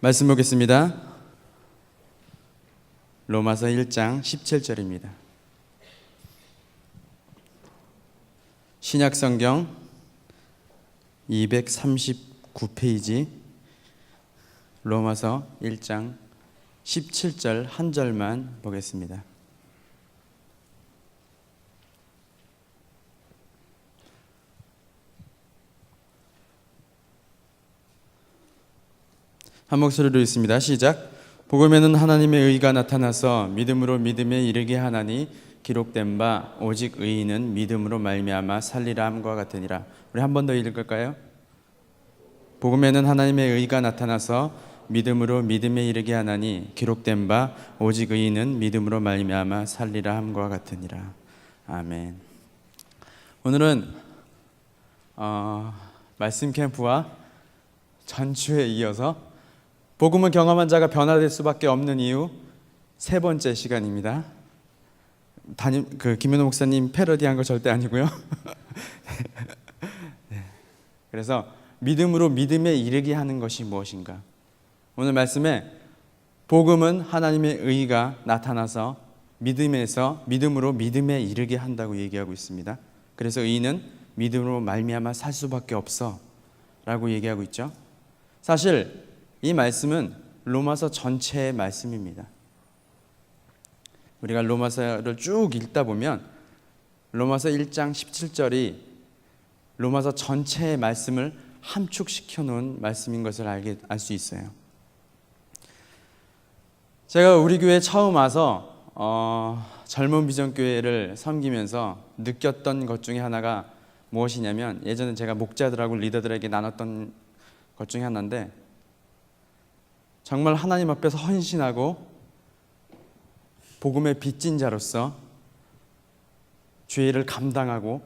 말씀 보겠습니다. 로마서 1장 17절입니다. 신약성경 239페이지 로마서 1장 17절 한 절만 보겠습니다. 한 목소리로 읽습니다. 시작. 복음에는 하나님의 의가 나타나서 믿음으로 믿음에 이르게 하나니 기록된 바 오직 의인은 믿음으로 말미암아 살리라 함과 같으니라. 우리 한 번 더 읽을까요? 복음에는 하나님의 의가 나타나서 믿음으로 믿음에 이르게 하나니 기록된 바 오직 의인은 믿음으로 말미암아 살리라 함과 같으니라. 아멘. 오늘은 말씀 캠프와 전주에 이어서 복음을 경험한 자가 변화될 수밖에 없는 이유 세 번째 시간입니다. 김현우 목사님 패러디한 거 절대 아니고요. 네. 그래서 믿음으로 믿음에 이르게 하는 것이 무엇인가? 오늘 말씀에 복음은 하나님의 의가 나타나서 믿음으로 믿음에 이르게 한다고 얘기하고 있습니다. 그래서 의인은 믿음으로 말미암아 살 수밖에 없어라고 얘기하고 있죠. 사실 이 말씀은 로마서 전체의 말씀입니다. 우리가 로마서를 쭉 읽다 보면 로마서 1장 17절이 로마서 전체의 말씀을 함축시켜 놓은 말씀인 것을 알 수 있어요. 제가 우리 교회에 처음 와서 젊은 비전교회를 섬기면서 느꼈던 것 중에 하나가 무엇이냐면, 예전에 제가 목자들하고 리더들에게 나눴던 것 중에 하나인데, 정말 하나님 앞에서 헌신하고 복음의 빚진 자로서 죄를 감당하고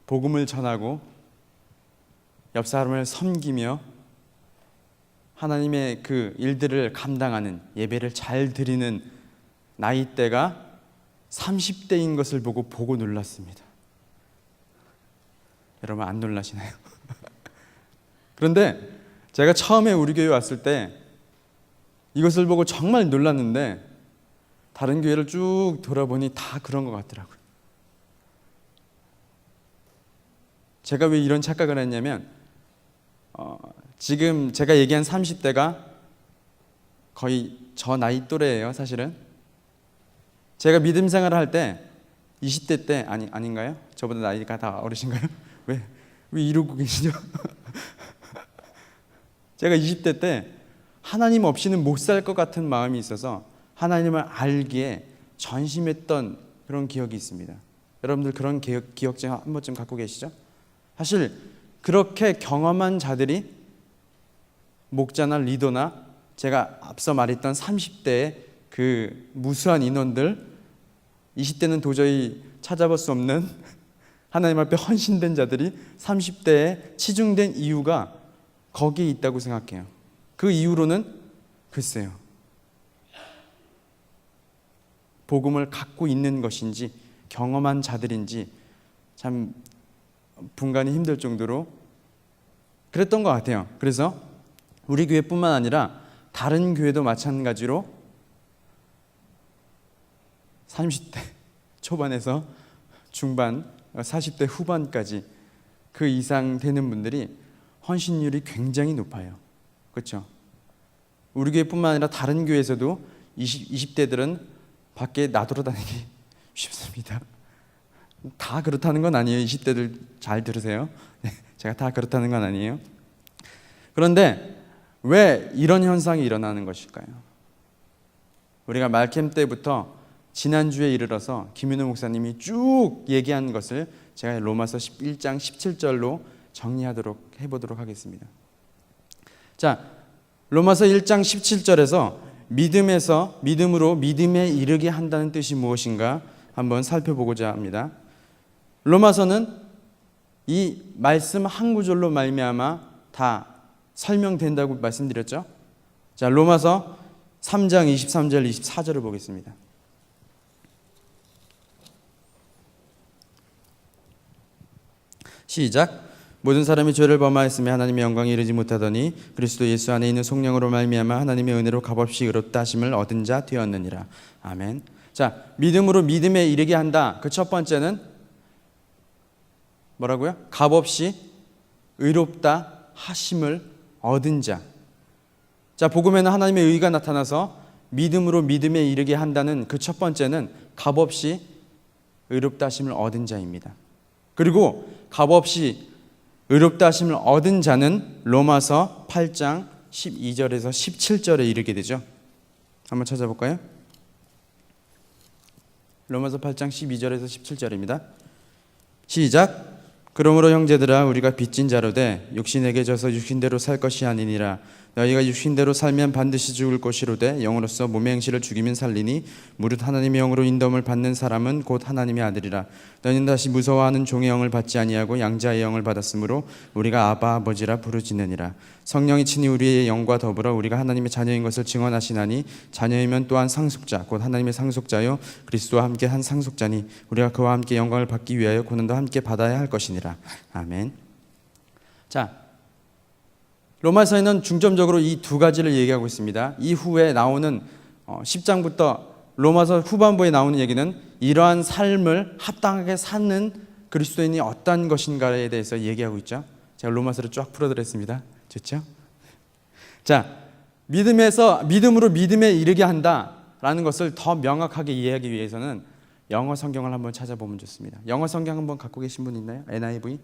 복음을 전하고 옆 사람을 섬기며 하나님의 그 일들을 감당하는, 예배를 잘 드리는 나이대가 30대인 것을 보고 놀랐습니다. 여러분 안 놀라시나요? 그런데 제가 처음에 우리 교회 왔을 때 이것을 보고 정말 놀랐는데, 다른 교회를 쭉 돌아보니 다 그런 것 같더라고요. 제가 왜 이런 착각을 했냐면, 지금 제가 얘기한 30대가 거의 저 나이 또래예요. 사실은 제가 믿음 생활을 할 때 20대 때 아닌가요? 저보다 나이가 다 어리신가요? 왜 이러고 계시죠? 제가 20대 때 하나님 없이는 못 살 것 같은 마음이 있어서 하나님을 알기에 전심했던 그런 기억이 있습니다. 여러분들 그런 기억증 한 번쯤 갖고 계시죠? 사실 그렇게 경험한 자들이 목자나 리더나 제가 앞서 말했던 30대의 그 무수한 인원들, 20대는 도저히 찾아볼 수 없는 하나님 앞에 헌신된 자들이 30대에 치중된 이유가 거기에 있다고 생각해요. 그 이유로는 글쎄요, 복음을 갖고 있는 것인지 경험한 자들인지 참 분간이 힘들 정도로 그랬던 것 같아요. 그래서 우리 교회뿐만 아니라 다른 교회도 마찬가지로 30대 초반에서 중반, 40대 후반까지 그 이상 되는 분들이 헌신율이 굉장히 높아요. 그렇죠? 우리 교회뿐만 아니라 다른 교회에서도 20대들은 밖에 나돌아다니기 쉽습니다. 다 그렇다는 건 아니에요. 20대들 잘 들으세요. 제가 다 그렇다는 건 아니에요. 그런데 왜 이런 현상이 일어나는 것일까요? 우리가 말캠 때부터 지난주에 이르러서 김윤호 목사님이 쭉 얘기한 것을 제가 로마서 1장 17절로 해보도록 하겠습니다. 자, 로마서 1장 17절에서 믿음으로 믿음에 이르게 한다는 뜻이 무엇인가 한번 살펴보고자 합니다. 로마서는 이 말씀 한 구절로 말미암아 다 설명된다고 말씀드렸죠. 자, 로마서 3장 23절 24절을 보겠습니다. 시작. 모든 사람이 죄를 범하였으며 하나님의 영광에 이르지 못하더니 그리스도 예수 안에 있는 성령으로 말미암아 하나님의 은혜로 값없이 의롭다 하심을 얻은 자 되었느니라. 아멘. 자, 믿음으로 믿음에 이르게 한다. 그 첫 번째는 뭐라고요? 값없이 의롭다 하심을 얻은 자. 자, 복음에는 하나님의 의가 나타나서 믿음으로 믿음에 이르게 한다는 그 첫 번째는 값없이 의롭다 하심을 얻은 자입니다. 그리고 값없이 의롭다 하심을 얻은 자는 로마서 8장 12절에서 17절에 이르게 되죠. 한번 찾아볼까요? 로마서 8장 12절에서 17절입니다. 시작. 그러므로 형제들아 우리가 빚진 자로 돼 육신에게 져서 육신대로 살 것이 아니니라. 너희가 육신대로 살면 반드시 죽을 것이로되 영으로서 몸의 행실을 죽이면 살리니 무릇 하나님의 영으로 인도함을 받는 사람은 곧 하나님의 아들이라. 너희는 다시 무서워하는 종의 영을 받지 아니하고 양자의 영을 받았으므로 우리가 아바 아버지라 부르짖느니라. 성령이 친히 우리의 영과 더불어 우리가 하나님의 자녀인 것을 증언하시나니 자녀이면 또한 상속자 곧 하나님의 상속자요 그리스도와 함께 한 상속자니 우리가 그와 함께 영광을 받기 위하여 고난도 함께 받아야 할 것이니라. 아멘. 자, 로마서에는 중점적으로 이 두 가지를 얘기하고 있습니다. 이후에 나오는 10장부터 로마서 후반부에 나오는 얘기는 이러한 삶을 합당하게 사는 그리스도인이 어떤 것인가에 대해서 얘기하고 있죠. 제가 로마서를 쫙 풀어드렸습니다. 좋죠? 자, 믿음으로 믿음에 이르게 한다라는 것을 더 명확하게 이해하기 위해서는 영어 성경을 한번 찾아보면 좋습니다. 영어 성경 한번 갖고 계신 분 있나요? NIV?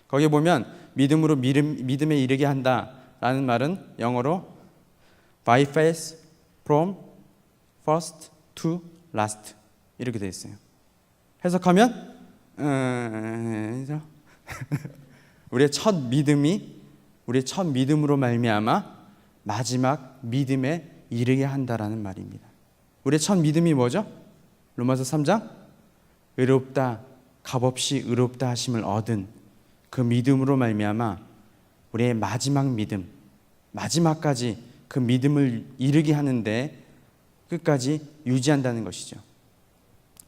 거기에 보면 믿음으로 믿음에 이르게 한다라는 말은 영어로 by faith from first to last 이렇게 되어 있어요. 해석하면 우리의 첫 믿음으로 말미암아 마지막 믿음에 이르게 한다라는 말입니다. 우리의 첫 믿음이 뭐죠? 로마서 3장 의롭다 값없이 의롭다 하심을 얻은 그 믿음으로 말미암아 우리의 마지막 믿음, 마지막까지 그 믿음을 이르게 하는데 끝까지 유지한다는 것이죠.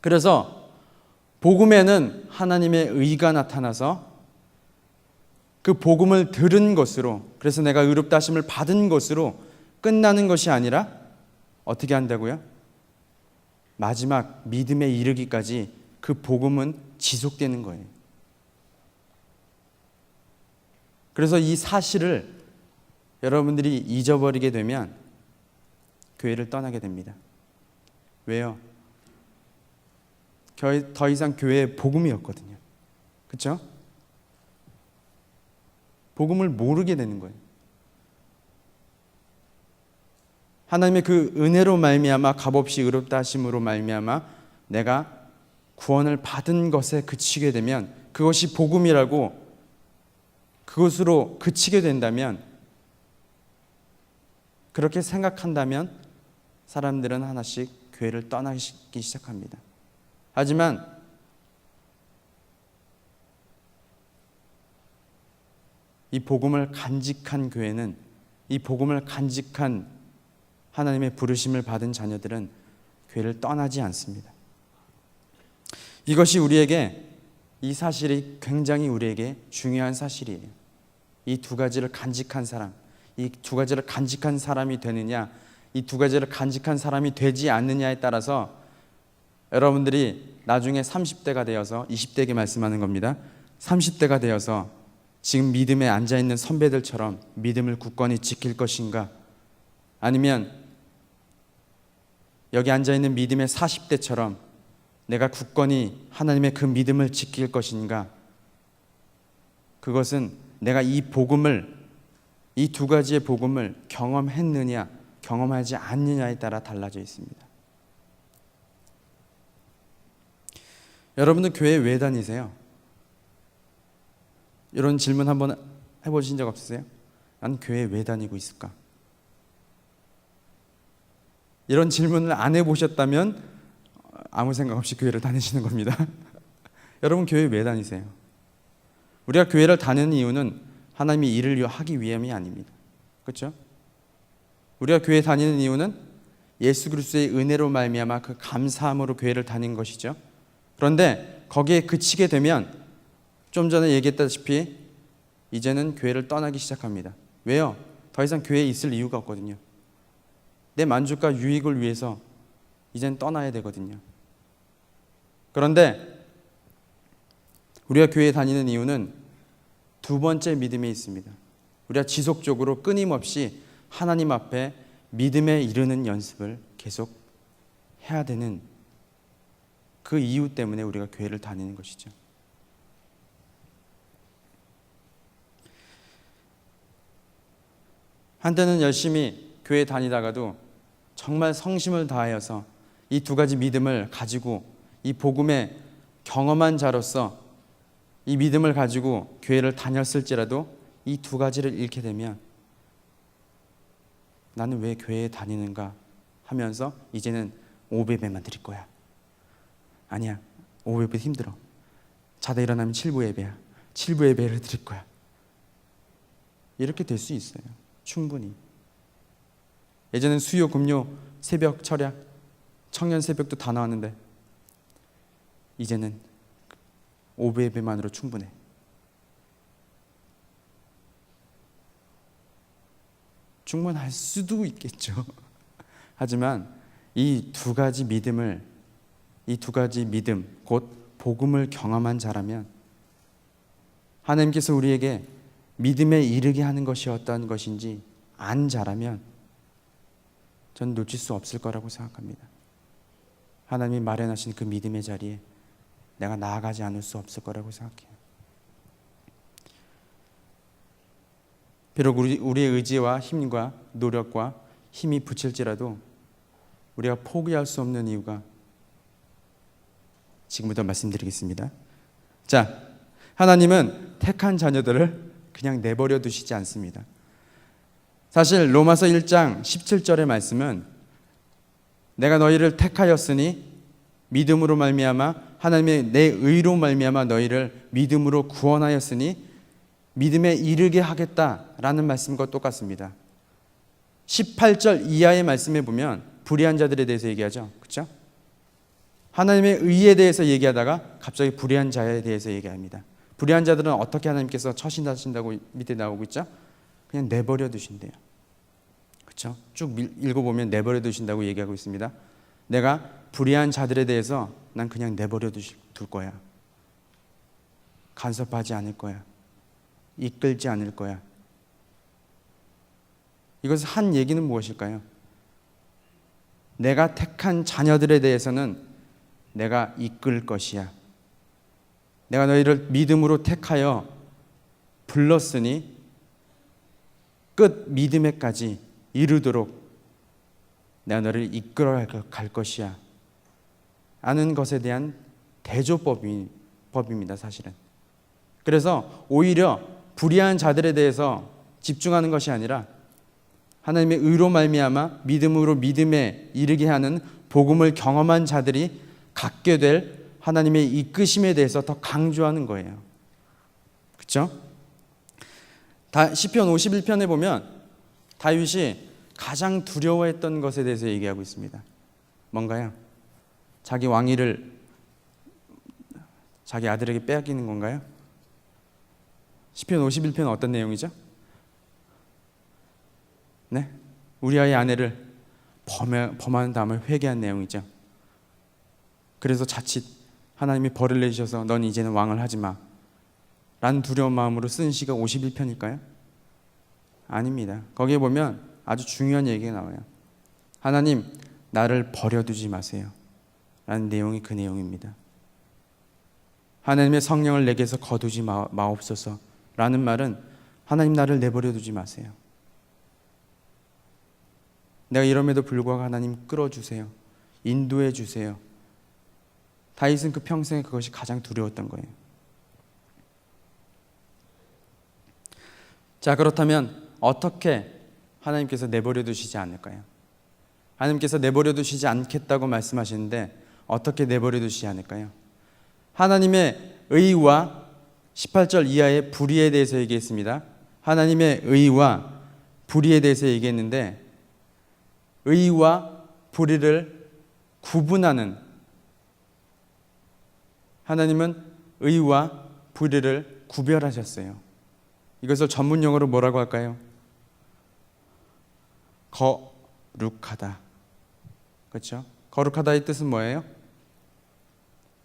그래서 복음에는 하나님의 의가 나타나서 그 복음을 들은 것으로, 그래서 내가 의롭다 하심을 받은 것으로 끝나는 것이 아니라 어떻게 한다고요? 마지막 믿음에 이르기까지 그 복음은 지속되는 거예요. 그래서 이 사실을 여러분들이 잊어버리게 되면 교회를 떠나게 됩니다. 왜요? 더 이상 교회의 복음이었거든요. 그렇죠? 복음을 모르게 되는 거예요. 하나님의 그 은혜로 말미암아 값없이 의롭다 하심으로 말미암아 내가 구원을 받은 것에 그치게 되면 그것이 복음이라고 그것으로 그치게 된다면, 그렇게 생각한다면 사람들은 하나씩 교회를 떠나기 시작합니다. 하지만 이 복음을 간직한 교회는, 이 복음을 간직한 하나님의 부르심을 받은 자녀들은 교회를 떠나지 않습니다. 이것이 우리에게, 이 사실이 굉장히 우리에게 중요한 사실이에요. 이 두 가지를 간직한 사람, 이 두 가지를 간직한 사람이 되느냐, 이 두 가지를 간직한 사람이 되지 않느냐에 따라서 여러분들이 나중에 30대가 되어서 20대에게 말씀하는 겁니다. 30대가 되어서 지금 믿음에 앉아있는 선배들처럼 믿음을 굳건히 지킬 것인가, 아니면 여기 앉아있는 믿음의 40대처럼 내가 굳건히 하나님의 그 믿음을 지킬 것인가, 그것은 내가 이 복음을, 이 두 가지의 복음을 경험했느냐 경험하지 않느냐에 따라 달라져 있습니다. 여러분들 교회 왜 다니세요? 이런 질문 한번 해보신 적 없으세요? 난 교회 왜 다니고 있을까? 이런 질문을 안 해보셨다면 아무 생각 없이 교회를 다니시는 겁니다. 여러분 교회 왜 다니세요? 우리가 교회를 다니는 이유는 하나님의 일을 하기 위함이 아닙니다. 그렇죠? 우리가 교회 다니는 이유는 예수 그리스도의 은혜로 말미암아 그 감사함으로 교회를 다닌 것이죠. 그런데 거기에 그치게 되면 좀 전에 얘기했다시피 이제는 교회를 떠나기 시작합니다. 왜요? 더 이상 교회에 있을 이유가 없거든요. 내 만족과 유익을 위해서 이젠 떠나야 되거든요. 그런데 우리가 교회에 다니는 이유는 두 번째 믿음에 있습니다. 우리가 지속적으로 끊임없이 하나님 앞에 믿음에 이르는 연습을 계속 해야 되는 그 이유 때문에 우리가 교회를 다니는 것이죠. 한때는 열심히 교회 다니다가도 정말 성심을 다하여서 이 두 가지 믿음을 가지고 이 복음의 경험한 자로서 이 믿음을 가지고 교회를 다녔을지라도 이 두 가지를 잃게 되면 나는 왜 교회에 다니는가 하면서 이제는 5예배만 드릴 거야. 아니야, 5예배 힘들어. 자다 일어나면 7부 예배야. 7부 예배를 드릴 거야. 이렇게 될 수 있어요. 충분히. 예전엔 수요, 금요, 새벽, 철야, 청년 새벽도 다 나왔는데 이제는 5부 예배만으로 충분해. 충분할 수도 있겠죠. 하지만 이 두 가지 믿음, 곧 복음을 경험한 자라면 하나님께서 우리에게 믿음에 이르게 하는 것이 어떤 것인지 안 자라면 전 놓칠 수 없을 거라고 생각합니다. 하나님이 마련하신 그 믿음의 자리에 내가 나아가지 않을 수 없을 거라고 생각해요. 비록 우리의 의지와 힘과 노력과 힘이 붙일지라도 우리가 포기할 수 없는 이유가 지금부터 말씀드리겠습니다. 자, 하나님은 택한 자녀들을 그냥 내버려 두시지 않습니다. 사실 로마서 1장 17절의 말씀은 내가 너희를 택하였으니 믿음으로 말미암아 하나님의 내 의로 말미암아 너희를 믿음으로 구원하였으니 믿음에 이르게 하겠다라는 말씀과 똑같습니다. 18절 이하의 말씀에 보면 불의한 자들에 대해서 얘기하죠. 그렇죠? 하나님의 의에 대해서 얘기하다가 갑자기 불의한 자에 대해서 얘기합니다. 불의한 자들은 어떻게 하나님께서 처신하신다고 밑에 나오고 있죠? 그냥 내버려 두신대요. 그렇죠? 쭉 읽어보면 내버려 두신다고 얘기하고 있습니다. 내가 불의한 자들에 대해서 난 그냥 내버려 둘 거야. 간섭하지 않을 거야. 이끌지 않을 거야. 이것을 한 얘기는 무엇일까요? 내가 택한 자녀들에 대해서는 내가 이끌 것이야. 내가 너희를 믿음으로 택하여 불렀으니 끝 믿음에까지 이르도록 내가 너를 이끌어 갈 것이야. 아는 것에 대한 대조법입니다, 사실은. 그래서 오히려 불의한 자들에 대해서 집중하는 것이 아니라 하나님의 의로 말미암아 믿음으로 믿음에 이르게 하는 복음을 경험한 자들이 갖게 될 하나님의 이끄심에 대해서 더 강조하는 거예요. 그렇죠? 시편 51편에 보면 다윗이 가장 두려워했던 것에 대해서 얘기하고 있습니다. 뭔가요? 자기 왕위를 자기 아들에게 빼앗기는 건가요? 시편 51편은 어떤 내용이죠? 네? 우리아의 아내를 범한 다음에 회개한 내용이죠. 그래서 자칫 하나님이 벌을 내주셔서 넌 이제는 왕을 하지 마 라는 두려운 마음으로 쓴 시가 51편일까요? 아닙니다. 거기에 보면 아주 중요한 얘기가 나와요. 하나님, 나를 버려두지 마세요 라는 내용이 그 내용입니다. 하나님의 성령을 내게서 거두지 마옵소서 라는 말은 하나님, 나를 내버려두지 마세요. 내가 이럼에도 불구하고 하나님 끌어주세요. 인도해 주세요. 다윗은 그 평생에 그것이 가장 두려웠던 거예요. 자, 그렇다면 어떻게 하나님께서 내버려 두시지 않을까요? 하나님께서 내버려 두시지 않겠다고 말씀하시는데 어떻게 내버려 두시지 않을까요? 하나님의 의와 18절 이하의 불의에 대해서 얘기했습니다. 하나님의 의와 불의에 대해서 얘기했는데 의와 불의를 구분하는, 하나님은 의와 불의를 구별하셨어요. 이것을 전문 용어로 뭐라고 할까요? 거룩하다. 그렇죠? 거룩하다의 뜻은 뭐예요?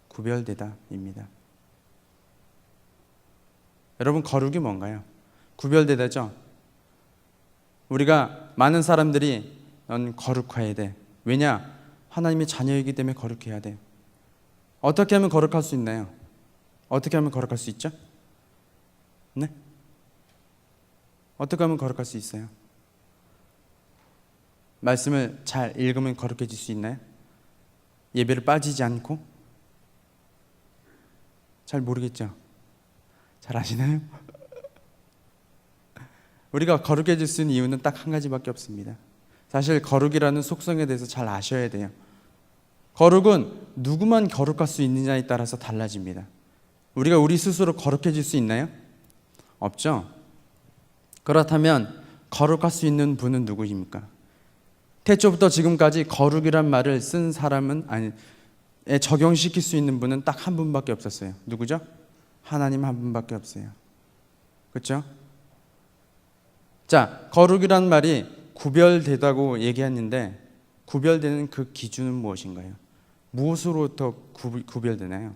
구별되다입니다. 여러분, 거룩이 뭔가요? 구별되다죠? 우리가 많은 사람들이 넌 거룩해야 돼. 왜냐? 하나님의 자녀이기 때문에 거룩해야 돼. 어떻게 하면 거룩할 수 있나요? 어떻게 하면 거룩할 수 있죠? 네? 어떻게 하면 거룩할 수 있어요? 말씀을 잘 읽으면 거룩해질 수 있나요? 예배를 빠지지 않고? 잘 모르겠죠? 잘 아시나요? 우리가 거룩해질 수 있는 이유는 딱 한 가지밖에 없습니다. 사실 거룩이라는 속성에 대해서 잘 아셔야 돼요. 거룩은 누구만 거룩할 수 있느냐에 따라서 달라집니다. 우리가 우리 스스로 거룩해질 수 있나요? 없죠? 그렇다면 거룩할 수 있는 분은 누구입니까? 태초부터 지금까지 거룩이란 말을 쓴 사람은 적용시킬 수 있는 분은 딱 한 분밖에 없었어요. 누구죠? 하나님 한 분밖에 없어요. 그렇죠? 자, 거룩이란 말이 구별되다고 얘기했는데 구별되는 그 기준은 무엇인가요? 무엇으로부터 구별되나요?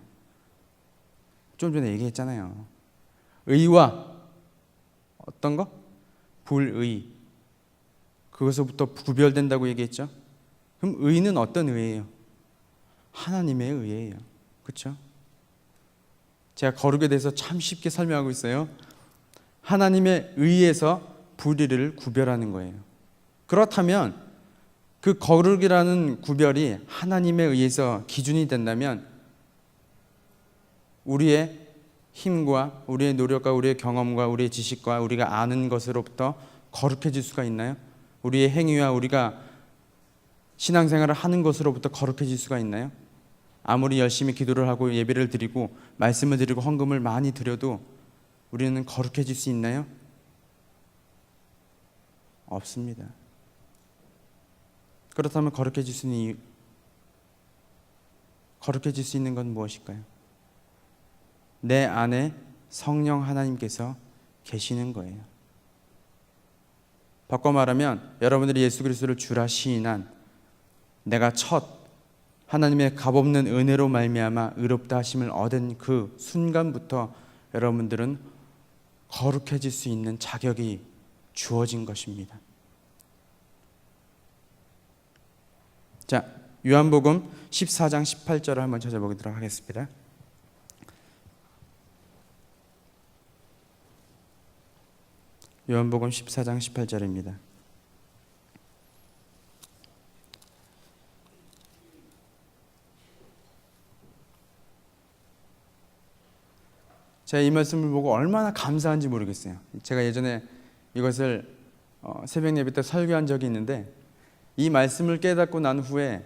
좀 전에 얘기했잖아요. 의와 어떤 거? 불의. 그것으로부터 구별된다고 얘기했죠. 그럼 의는 어떤 의예요? 하나님의 의예요. 그렇죠? 제가 거룩에 대해서 참 쉽게 설명하고 있어요. 하나님의 의에서 불의를 구별하는 거예요. 그렇다면 그 거룩이라는 구별이 하나님에 의해서 기준이 된다면 우리의 힘과 우리의 노력과 우리의 경험과 우리의 지식과 우리가 아는 것으로부터 거룩해질 수가 있나요? 우리의 행위와 우리가 신앙생활을 하는 것으로부터 거룩해질 수가 있나요? 아무리 열심히 기도를 하고 예배를 드리고 말씀을 드리고 헌금을 많이 드려도 우리는 거룩해질 수 있나요? 없습니다. 그렇다면 거룩해질 수 있는 건 무엇일까요? 내 안에 성령 하나님께서 계시는 거예요. 바꿔 말하면 여러분들이 예수 그리스도를 주라 시인한 내가 첫 하나님의 값없는 은혜로 말미암아 의롭다 하심을 얻은 그 순간부터 여러분들은 거룩해질 수 있는 자격이 주어진 것입니다. 자, 요한복음 14장 18절을 한번 찾아보도록 하겠습니다. 요한복음 14장 18절입니다. 제가 이 말씀을 보고 얼마나 감사한지 모르겠어요. 제가 예전에 이것을 새벽 예배 때 설교한 적이 있는데 이 말씀을 깨닫고 난 후에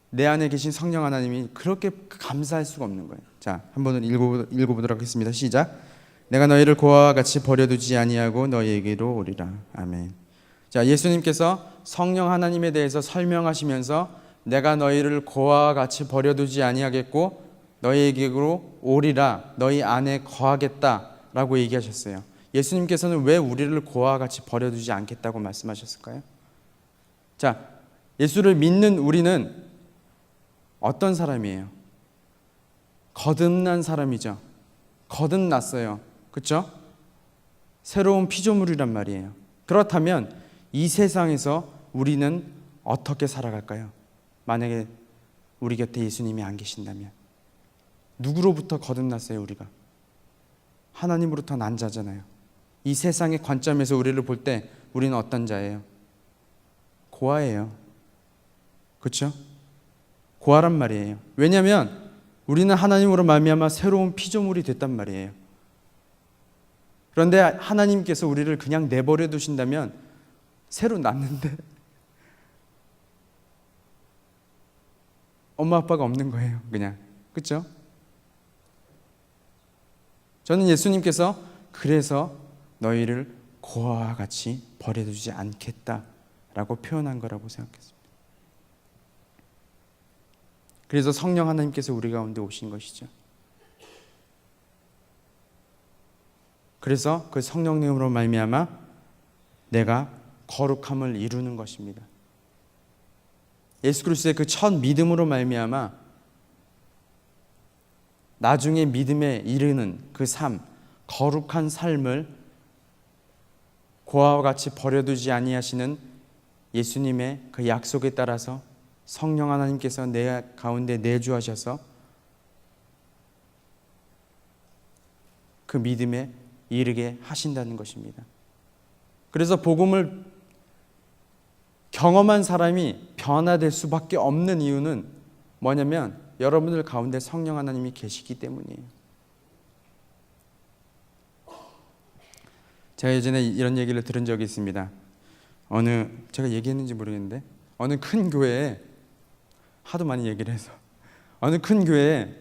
내 안에 계신 성령 하나님이 그렇게 감사할 수가 없는 거예요. 자, 한번 읽어보도록 하겠습니다. 시작. 내가 너희를 고아와 같이 버려두지 아니하고 너희에게로 오리라. 아멘. 자, 예수님께서 성령 하나님에 대해서 설명하시면서 내가 너희를 고아와 같이 버려두지 아니하겠고 너희에게로 오리라. 너희 안에 거하겠다라고 얘기하셨어요. 예수님께서는 왜 우리를 고아와 같이 버려두지 않겠다고 말씀하셨을까요? 자, 예수를 믿는 우리는 어떤 사람이에요? 거듭난 사람이죠. 거듭났어요. 그렇죠? 새로운 피조물이란 말이에요. 그렇다면 이 세상에서 우리는 어떻게 살아갈까요? 만약에 우리 곁에 예수님이 안 계신다면 누구로부터 거듭났어요? 우리가 하나님으로부터 난 자잖아요. 이 세상의 관점에서 우리를 볼 때 우리는 어떤 자예요? 고아예요. 그렇죠? 고아란 말이에요. 왜냐하면 우리는 하나님으로 말미암아 새로운 피조물이 됐단 말이에요. 그런데 하나님께서 우리를 그냥 내버려 두신다면 새로 낳는데 엄마 아빠가 없는 거예요. 그냥. 그렇죠? 저는 예수님께서 그래서 너희를 고아와 같이 버려두지 않겠다라고 표현한 거라고 생각했습니다. 그래서 성령 하나님께서 우리 가운데 오신 것이죠. 그래서 그 성령님으로 말미암아 내가 거룩함을 이루는 것입니다. 예수 그리스도의 그 첫 믿음으로 말미암아 나중에 믿음에 이르는 그 삶, 거룩한 삶을 고아와 같이 버려두지 아니하시는 예수님의 그 약속에 따라서 성령 하나님께서 내 가운데 내주하셔서 그 믿음에 이르게 하신다는 것입니다. 그래서 복음을 경험한 사람이 변화될 수밖에 없는 이유는 뭐냐면 여러분들 가운데 성령 하나님이 계시기 때문이에요. 제가 예전에 이런 얘기를 들은 적이 있습니다. 제가 얘기했는지 모르겠는데 어느 큰 교회에 하도 많이 얘기를 해서 어느 큰 교회에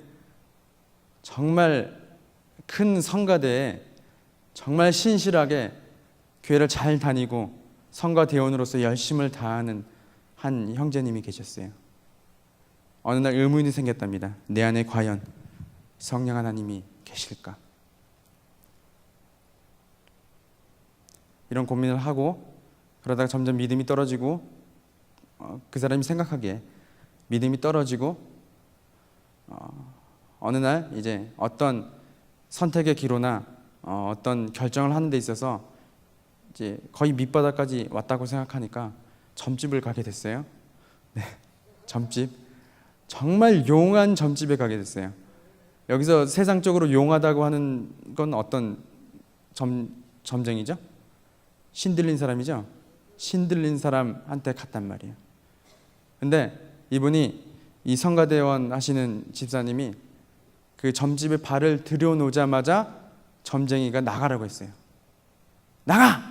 정말 큰 성가대에 정말 신실하게 교회를 잘 다니고 성가 대원으로서 열심을 다하는 한 형제님이 계셨어요. 어느 날 의문이 생겼답니다. 내 안에 과연 성령 하나님이 계실까? 이런 고민을 하고 그러다가 점점 믿음이 떨어지고 그 사람이 생각하기에 믿음이 떨어지고 어느 날 이제 어떤 선택의 기로나 어떤 결정을 하는 데 있어서 이제 거의 밑바닥까지 왔다고 생각하니까 점집을 가게 됐어요. 네, 점집. 정말 용한 점집에 가게 됐어요. 여기서 세상적으로 용하다고 하는 건 어떤 점쟁이죠? 신들린 사람이죠? 신들린 사람한테 갔단 말이에요. 근데 이분이 이 성가대원 하시는 집사님이 그 점집에 발을 들여놓자마자 점쟁이가 나가라고 했어요. 나가!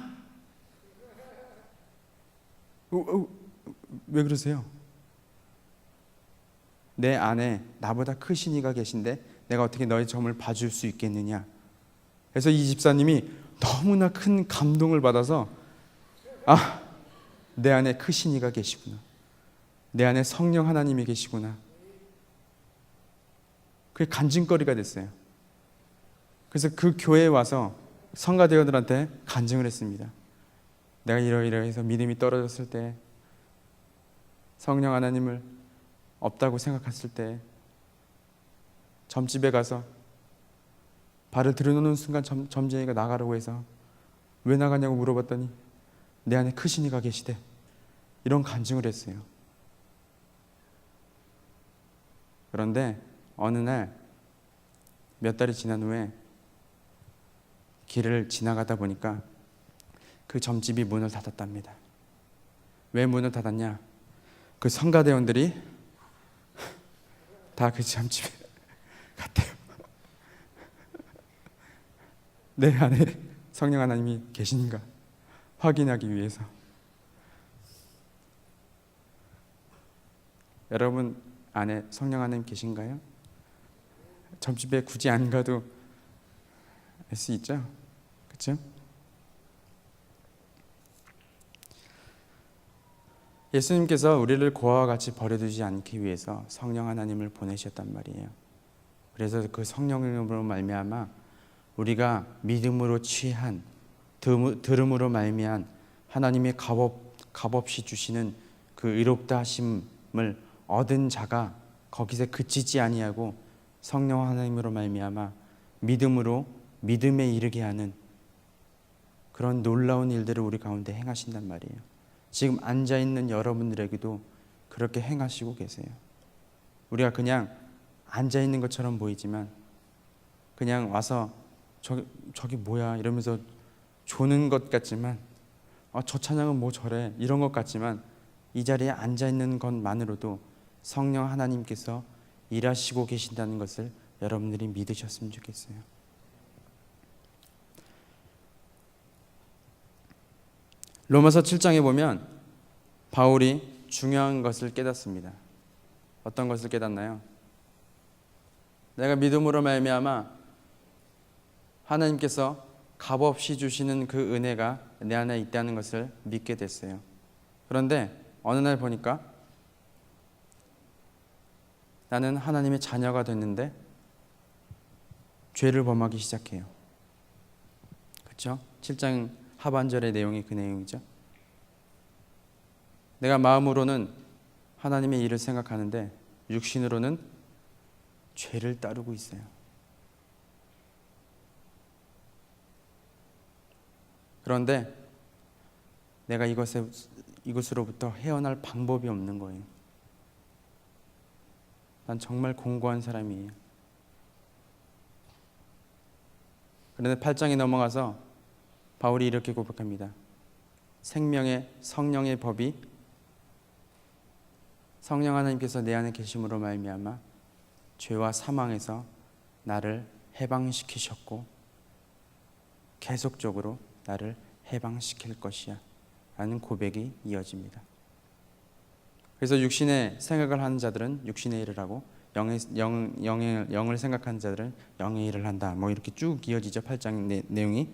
왜 그러세요? 내 안에 나보다 크신 이가 계신데 내가 어떻게 너의 점을 봐줄 수 있겠느냐. 그래서 이 집사님이 너무나 큰 감동을 받아서 내 안에 크신 이가 계시구나. 내 안에 성령 하나님이 계시구나. 그게 간증거리가 됐어요. 그래서 그 교회에 와서 성가대원들한테 간증을 했습니다. 내가 이러이러해서 믿음이 떨어졌을 때 성령 하나님을 없다고 생각했을 때 점집에 가서 발을 들여놓는 순간 점쟁이가 나가라고 해서 왜 나가냐고 물어봤더니 내 안에 크신 이가 계시대. 이런 간증을 했어요. 그런데 어느 날 몇 달이 지난 후에 길을 지나가다 보니까 그 점집이 문을 닫았답니다. 왜 문을 닫았냐? 그 성가대원들이 다 그 점집에 갔대요. 내 안에 성령 하나님이 계신가 확인하기 위해서. 여러분 안에 성령 하나님 계신가요? 점집에 굳이 안 가도 알 수 있죠? 그렇죠? 예수님께서 우리를 고아와 같이 버려두지 않기 위해서 성령 하나님을 보내셨단 말이에요. 그래서 그 성령으로 말미암아 우리가 믿음으로 취한 들음으로 말미암아 하나님의 값없이 주시는 그 의롭다 하심을 얻은 자가 거기서 그치지 아니하고 성령 하나님으로 말미암아 믿음으로 믿음에 이르게 하는 그런 놀라운 일들을 우리 가운데 행하신단 말이에요. 지금 앉아있는 여러분들에게도 그렇게 행하시고 계세요. 우리가 그냥 앉아있는 것처럼 보이지만 그냥 와서 저기 뭐야 이러면서 조는 것 같지만 저 찬양은 뭐 저래 이런 것 같지만 이 자리에 앉아있는 것만으로도 성령 하나님께서 일하시고 계신다는 것을 여러분들이 믿으셨으면 좋겠어요. 로마서 7장에 보면 바울이 중요한 것을 깨닫습니다. 어떤 것을 깨닫나요? 내가 믿음으로 말미암아 하나님께서 값없이 주시는 그 은혜가 내 안에 있다는 것을 믿게 됐어요. 그런데 어느 날 보니까 나는 하나님의 자녀가 됐는데 죄를 범하기 시작해요. 그렇죠? 7장 하반절의 내용이 그 내용이죠. 내가 마음으로는 하나님의 일을 생각하는데 육신으로는 죄를 따르고 있어요. 그런데 내가 이것으로부터 헤어날 방법이 없는 거예요. 난 정말 공고한 사람이에요. 그런데 8장에 넘어가서 바울이 이렇게 고백합니다. 생명의 성령의 법이 성령 하나님께서 내 안에 계심으로 말미암아 죄와 사망에서 나를 해방시키셨고 계속적으로 나를 해방시킬 것이야 라는 고백이 이어집니다. 그래서 육신의 생각을 하는 자들은 육신의 일을 하고 영을 생각하는 자들은 영의 일을 한다. 뭐 이렇게 쭉 이어지죠. 8장 내용이.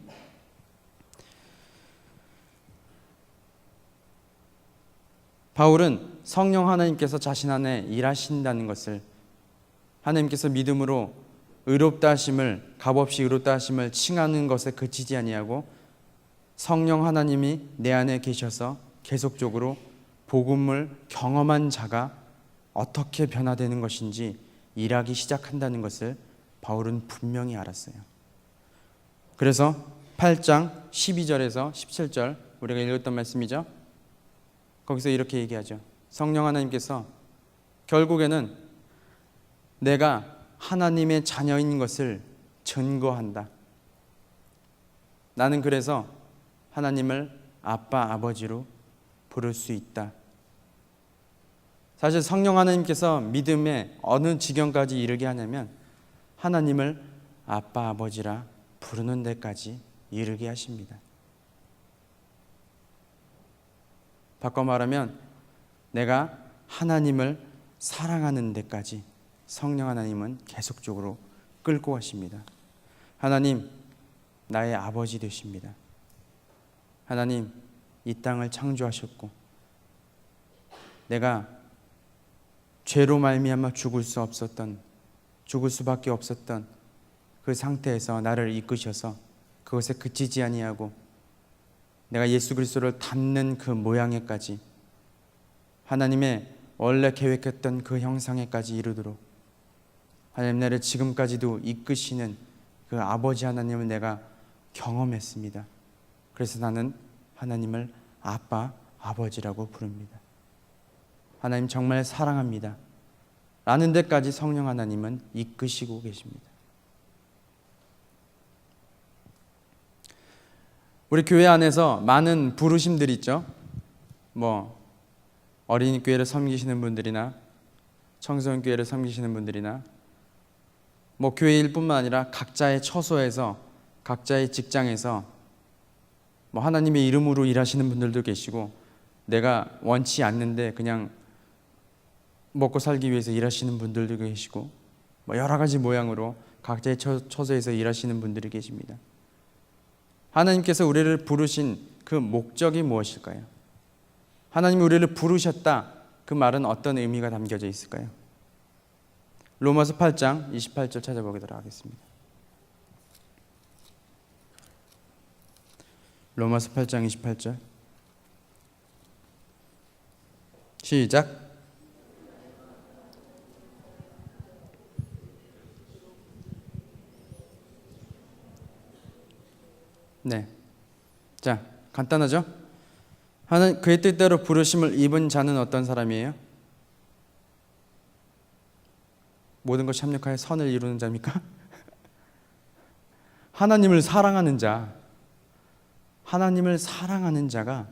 바울은 성령 하나님께서 자신 안에 일하신다는 것을, 하나님께서 믿음으로 의롭다 하심을, 값없이 의롭다 하심을 칭하는 것에 그치지 아니하고 성령 하나님이 내 안에 계셔서 계속적으로 복음을 경험한 자가 어떻게 변화되는 것인지 일하기 시작한다는 것을 바울은 분명히 알았어요. 그래서 8장 12절에서 17절 우리가 읽었던 말씀이죠. 거기서 이렇게 얘기하죠. 성령 하나님께서 결국에는 내가 하나님의 자녀인 것을 증거한다. 나는 그래서 하나님을 아빠, 아버지로 부를 수 있다. 사실 성령 하나님께서 믿음의 어느 지경까지 이르게 하냐면 하나님을 아빠, 아버지라 부르는 데까지 이르게 하십니다. 바꿔 말하면 내가 하나님을 사랑하는 데까지 성령 하나님은 계속적으로 끌고 가십니다. 하나님, 나의 아버지 되십니다. 하나님, 이 땅을 창조하셨고 내가 죄로 말미암아 죽을 수밖에 없었던 그 상태에서 나를 이끄셔서 그것에 그치지 아니하고 내가 예수 그리스도를 닮는 그 모양에까지, 하나님의 원래 계획했던 그 형상에까지 이르도록 하나님 나를 지금까지도 이끄시는 그 아버지 하나님을 내가 경험했습니다. 그래서 나는 하나님을 아빠, 아버지라고 부릅니다. 하나님 정말 사랑합니다 라는 데까지 성령 하나님은 이끄시고 계십니다. 우리 교회 안에서 많은 부르심들이 있죠. 뭐 어린이 교회를 섬기시는 분들이나 청소년 교회를 섬기시는 분들이나 뭐 교회일 뿐만 아니라 각자의 처소에서 각자의 직장에서 뭐 하나님의 이름으로 일하시는 분들도 계시고 내가 원치 않는데 그냥 먹고 살기 위해서 일하시는 분들도 계시고 뭐 여러 가지 모양으로 각자의 처소에서 일하시는 분들이 계십니다. 하나님께서 우리를 부르신 그 목적이 무엇일까요? 하나님이 우리를 부르셨다, 그 말은 어떤 의미가 담겨져 있을까요? 로마서 8장 28절 찾아보도록 하겠습니다. 로마서 8장 28절 시작. 네, 자 간단하죠? 하나님 그의 뜻대로 부르심을 입은 자는 어떤 사람이에요? 모든 것이 합력하여 선을 이루는 자입니까? 하나님을 사랑하는 자, 하나님을 사랑하는 자가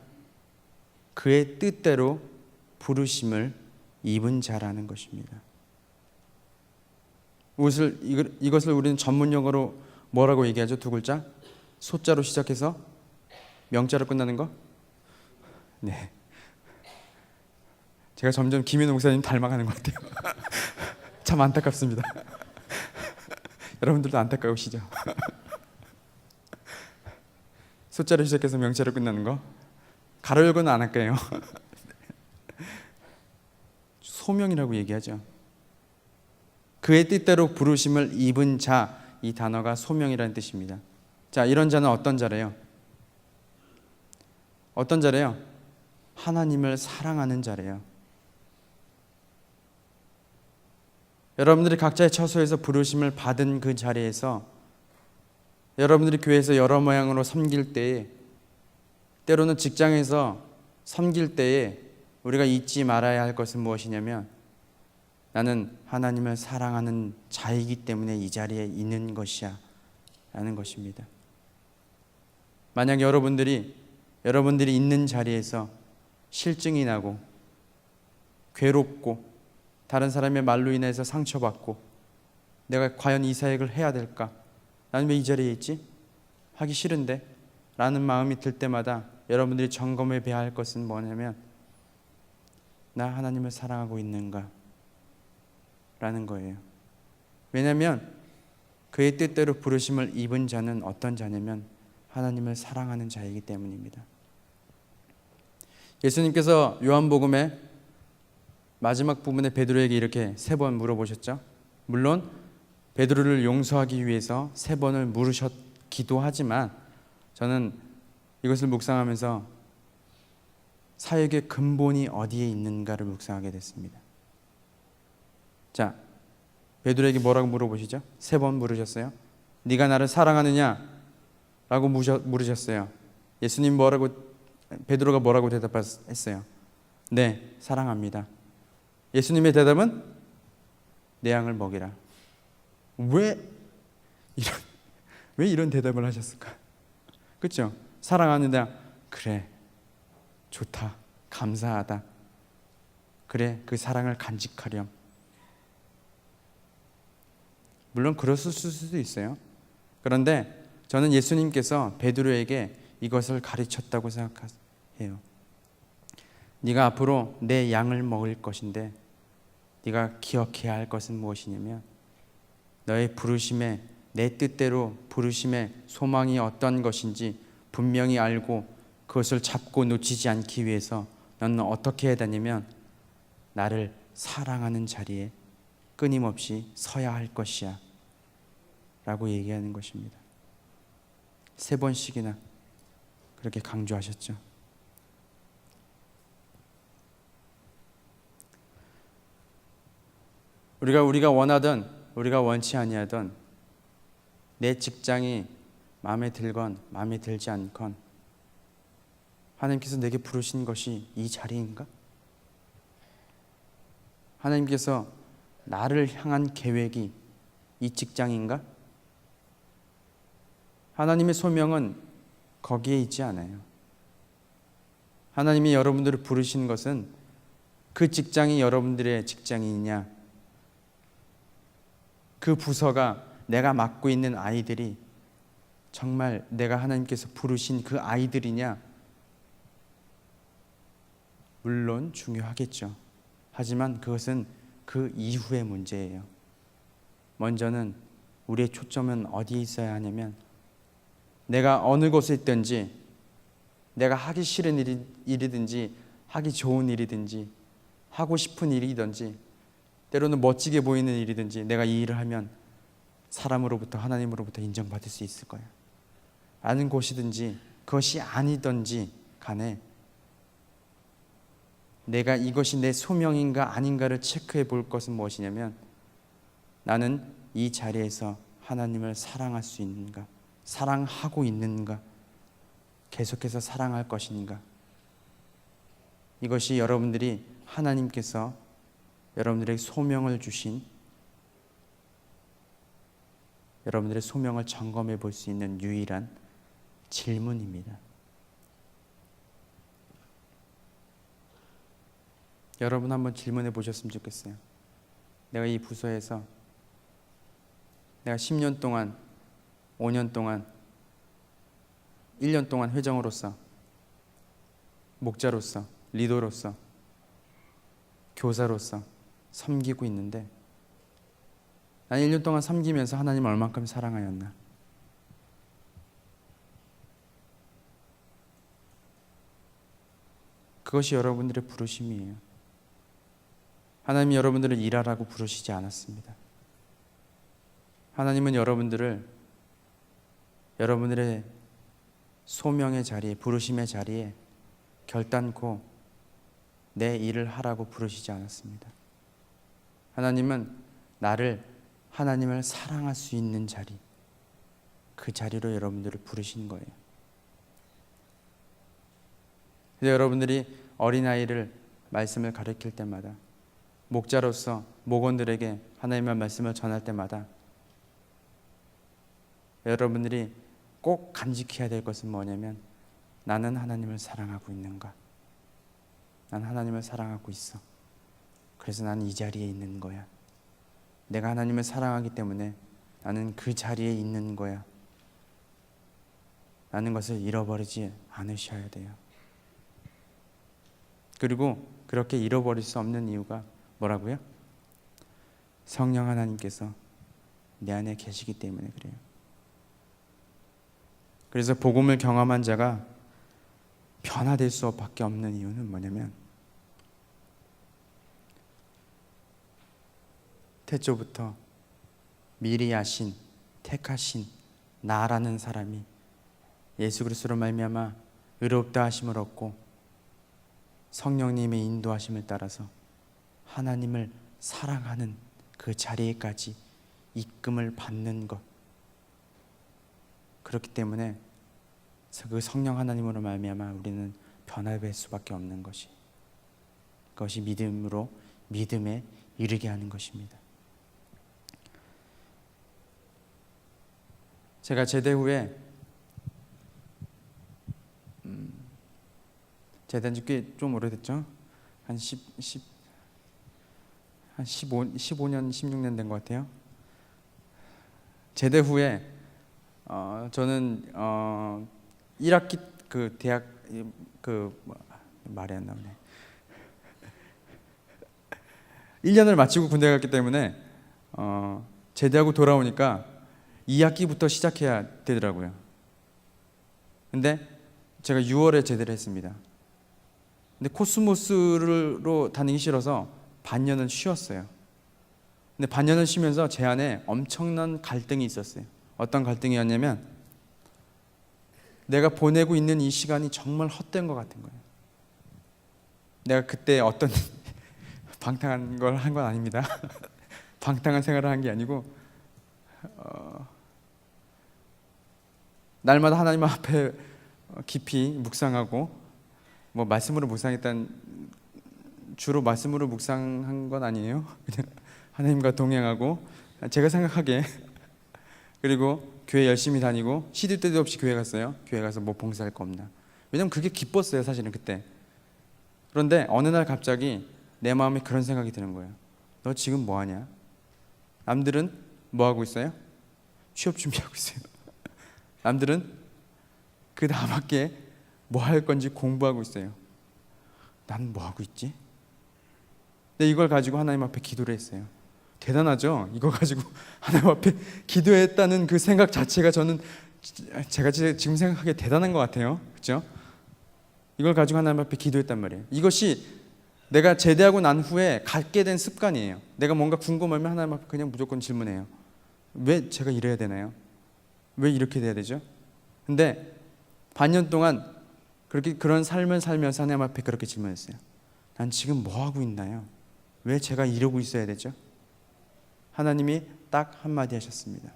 그의 뜻대로 부르심을 입은 자라는 것입니다. 이것을 우리는 전문 용어로 뭐라고 얘기하죠? 두 글자? 소자로 시작해서 명자로 끝나는 거? 네. 제가 점점 김현우 목사님 닮아가는 것 같아요. 참 안타깝습니다. 여러분들도 안타까우시죠? 소자로 시작해서 명자로 끝나는 거? 가로 열고는 안 할게요. 소명이라고 얘기하죠. 그의 뜻대로 부르심을 입은 자, 이 단어가 소명이라는 뜻입니다. 자, 이런 자는 어떤 자래요? 어떤 자래요? 하나님을 사랑하는 자래요. 여러분들이 각자의 처소에서 부르심을 받은 그 자리에서 여러분들이 교회에서 여러 모양으로 섬길 때에, 때로는 직장에서 섬길 때에 우리가 잊지 말아야 할 것은 무엇이냐면, 나는 하나님을 사랑하는 자이기 때문에 이 자리에 있는 것이야 라는 것입니다. 만약 여러분들이 있는 자리에서 실증이 나고 괴롭고 다른 사람의 말로 인해서 상처받고 내가 과연 이 사역을 해야 될까? 나는 왜 이 자리에 있지? 하기 싫은데? 라는 마음이 들 때마다 여러분들이 점검해 봐야 할 것은 뭐냐면, 나 하나님을 사랑하고 있는가? 라는 거예요. 왜냐하면 그의 뜻대로 부르심을 입은 자는 어떤 자냐면 하나님을 사랑하는 자이기 때문입니다. 예수님께서 요한복음의 마지막 부분에 베드로에게 이렇게 3번 물어보셨죠. 물론 베드로를 용서하기 위해서 3번을 물으셨기도 하지만, 저는 이것을 묵상하면서 사역의 근본이 어디에 있는가를 묵상하게 됐습니다. 자, 베드로에게 뭐라고 물어보시죠? 3번 물으셨어요. 네가 나를 사랑하느냐? 라고 물으셨어요. 베드로가 뭐라고 대답했어요? 네, 사랑합니다. 예수님의 대답은 내 양을 먹이라. 왜 이런 대답을 하셨을까? 그렇죠? 사랑하는데, 그래, 좋다, 감사하다, 그래, 그 사랑을 간직하렴. 물론 그랬을 수도 있어요. 그런데 저는 예수님께서 베드로에게 이것을 가르쳤다고 생각해요. 네가 앞으로 내 양을 먹을 것인데 네가 기억해야 할 것은 무엇이냐면, 너의 부르심에, 내 뜻대로 부르심의 소망이 어떤 것인지 분명히 알고 그것을 잡고 놓치지 않기 위해서 너는 어떻게 해야 되냐면, 나를 사랑하는 자리에 끊임없이 서야 할 것이야 라고 얘기하는 것입니다. 3번씩이나 그렇게 강조하셨죠. 우리가 원하든 우리가 원치 아니하든 내 직장이 마음에 들건 마음에 들지 않건 하나님께서 내게 부르신 것이 이 자리인가? 하나님께서 나를 향한 계획이 이 직장인가? 하나님의 소명은 거기에 있지 않아요. 하나님이 여러분들을 부르신 것은 그 직장이 여러분들의 직장이냐, 그 부서가, 내가 맡고 있는 아이들이 정말 내가 하나님께서 부르신 그 아이들이냐? 물론 중요하겠죠. 하지만 그것은 그 이후의 문제예요. 먼저는 우리의 초점은 어디에 있어야 하냐면, 내가 어느 곳에 있든지, 내가 하기 싫은 일이든지 하기 좋은 일이든지 하고 싶은 일이든지 때로는 멋지게 보이는 일이든지, 내가 이 일을 하면 사람으로부터, 하나님으로부터 인정받을 수 있을 거야. 아는 곳이든지 그것이 아니든지 간에 내가 이것이 내 소명인가 아닌가를 체크해 볼 것은 무엇이냐면, 나는 이 자리에서 하나님을 사랑할 수 있는가, 사랑하고 있는가, 계속해서 사랑할 것인가. 이것이 여러분들이 하나님께서 여러분들에게 소명을 주신, 여러분들의 소명을 점검해 볼 수 있는 유일한 질문입니다. 여러분 한번 질문해 보셨으면 좋겠어요. 내가 이 부서에서 내가 10년 동안, 5년 동안, 1년 동안 회장으로서, 목자로서, 리더로서, 교사로서 섬기고 있는데, 난 1년 동안 섬기면서 하나님을 얼만큼 사랑하였나? 그것이 여러분들의 부르심이에요. 하나님이 여러분들을 일하라고 부르시지 않았습니다. 하나님은 여러분들을 여러분들의 소명의 자리에, 부르심의 자리에 결단코 내 일을 하라고 부르시지 않았습니다. 하나님은 하나님을 사랑할 수 있는 자리, 그 자리로 여러분들을 부르신 거예요. 그래서 여러분들이 어린아이를 말씀을 가르칠 때마다, 목자로서 목원들에게 하나님의 말씀을 전할 때마다 여러분들이 꼭 간직해야 될 것은 뭐냐면, 나는 하나님을 사랑하고 있는가? 난 하나님을 사랑하고 있어. 그래서 나는 이 자리에 있는 거야. 내가 하나님을 사랑하기 때문에 나는 그 자리에 있는 거야. 라는 것을 잃어버리지 않으셔야 돼요. 그리고 그렇게 잃어버릴 수 없는 이유가 뭐라고요? 성령 하나님께서 내 안에 계시기 때문에 그래요. 그래서 복음을 경험한 자가 변화될 수밖에 없는 이유는 뭐냐면, 태초부터 미리 아신, 택하신 나라는 사람이 예수 그리스도로 말미암아 의롭다 하심을 얻고 성령님의 인도하심을 따라서 하나님을 사랑하는 그 자리에까지 이끌림을 받는 것. 그렇기 때문에 그 성령 하나님으로 말미암아 우리는 변화될 수밖에 없는 것이, 그것이 믿음으로 믿음에 이르게 하는 것입니다. 제가 제대 후에 제대한 지 꽤 좀 오래됐죠? 한 15년, 16년 된 것 같아요. 제대 후에 저는 1학기 그 대학 말이 안 나오네. 1년을 마치고 군대 갔기 때문에 제대하고 돌아오니까 2학기부터 시작해야 되더라고요. 근데 제가 6월에 제대를 했습니다. 근데 코스모스로 다니기 싫어서 반년을 쉬었어요. 근데 반년을 쉬면서 제 안에 엄청난 갈등이 있었어요. 어떤 갈등이었냐면, 내가 보내고 있는 이 시간이 정말 헛된 것 같은 거예요. 내가 그때 어떤 방탕한 걸 한 건 아닙니다. 방탕한 생활을 한 게 아니고, 날마다 하나님 앞에 깊이 묵상하고, 뭐 말씀으로 묵상했던, 주로 말씀으로 묵상한 건 아니에요. 그냥 하나님과 동행하고 제가 생각하기에, 그리고 교회 열심히 다니고 시도 때도 없이 교회 갔어요. 교회 가서 뭐 봉사할 거 없나. 왜냐면 그게 기뻤어요, 사실은 그때. 그런데 어느 날 갑자기 내 마음에 그런 생각이 드는 거예요. 너 지금 뭐 하냐? 남들은 뭐 하고 있어요? 취업 준비하고 있어요. 남들은 그 다음 학기에 뭐 할 건지 공부하고 있어요. 난 뭐 하고 있지? 근데 이걸 가지고 하나님 앞에 기도를 했어요. 대단하죠? 이거 가지고 하나님 앞에 기도했다는 그 생각 자체가 제가 지금 생각하기에 대단한 것 같아요. 그렇죠? 이걸 가지고 하나님 앞에 기도했단 말이에요. 이것이 내가 제대하고 난 후에 갖게 된 습관이에요. 내가 뭔가 궁금하면 하나님 앞에 그냥 무조건 질문해요. 왜 제가 이래야 되나요? 왜 이렇게 돼야 되죠? 근데 반년 동안 그런 삶을 살면서 하나님 앞에 그렇게 질문했어요. 난 지금 뭐 하고 있나요? 왜 제가 이러고 있어야 되죠? 하나님이 딱 한마디 하셨습니다.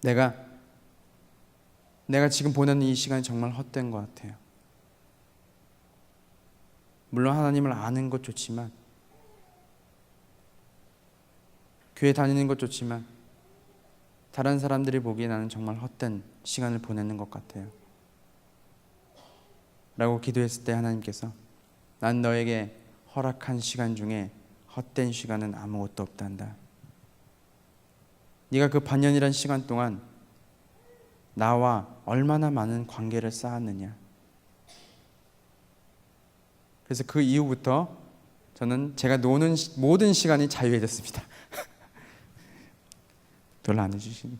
내가 지금 보내는 이 시간이 정말 헛된 것 같아요. 물론 하나님을 아는 것 좋지만, 교회 다니는 것 좋지만, 다른 사람들이 보기에 나는 정말 헛된 시간을 보내는 것 같아요. 라고 기도했을 때 하나님께서, 난 너에게 허락한 시간 중에 헛된 시간은 아무것도 없단다. 네가 그 반년이란 시간 동안 나와 얼마나 많은 관계를 쌓았느냐. 그래서 그 이후부터 저는 제가 노는 모든 시간이 자유해졌습니다. 별로 안 해주시는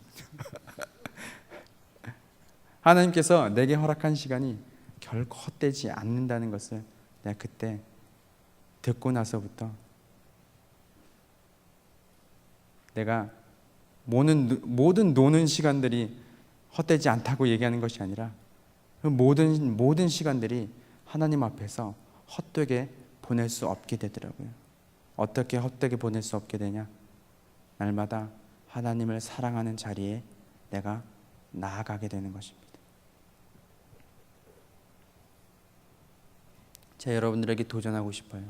하나님께서 내게 허락한 시간이 결코 헛되지 않는다는 것을 내가 그때 듣고 나서부터 내가 모든 노는 시간들이 헛되지 않다고 얘기하는 것이 아니라 그 모든 시간들이 하나님 앞에서 헛되게 보낼 수 없게 되더라고요. 어떻게 헛되게 보낼 수 없게 되냐? 날마다 하나님을 사랑하는 자리에 내가 나아가게 되는 것입니다. 제가 여러분들에게 도전하고 싶어요.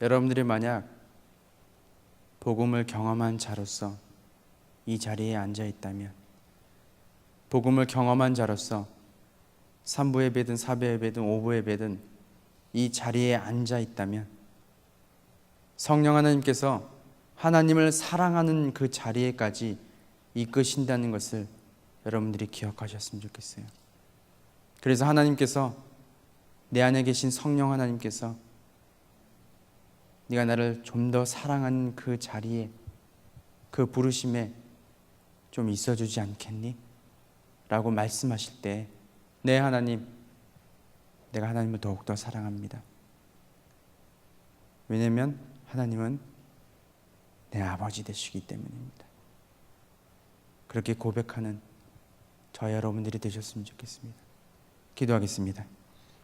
여러분들이 만약 복음을 경험한 자로서 이 자리에 앉아 있다면, 복음을 경험한 자로서 3부 예배든 4부 예배든 5부 예배든 이 자리에 앉아 있다면, 성령 하나님께서 하나님을 사랑하는 그 자리에까지 이끄신다는 것을 여러분들이 기억하셨으면 좋겠어요. 그래서 하나님께서, 내 안에 계신 성령 하나님께서 네가 나를 좀 더 사랑하는 그 자리에, 그 부르심에 좀 있어주지 않겠니? 라고 말씀하실 때, 네 하나님, 내가 하나님을 더욱더 사랑합니다. 왜냐하면 하나님은 내 아버지 되시기 때문입니다. 그렇게 고백하는 저 여러분들이 되셨으면 좋겠습니다. 기도하겠습니다.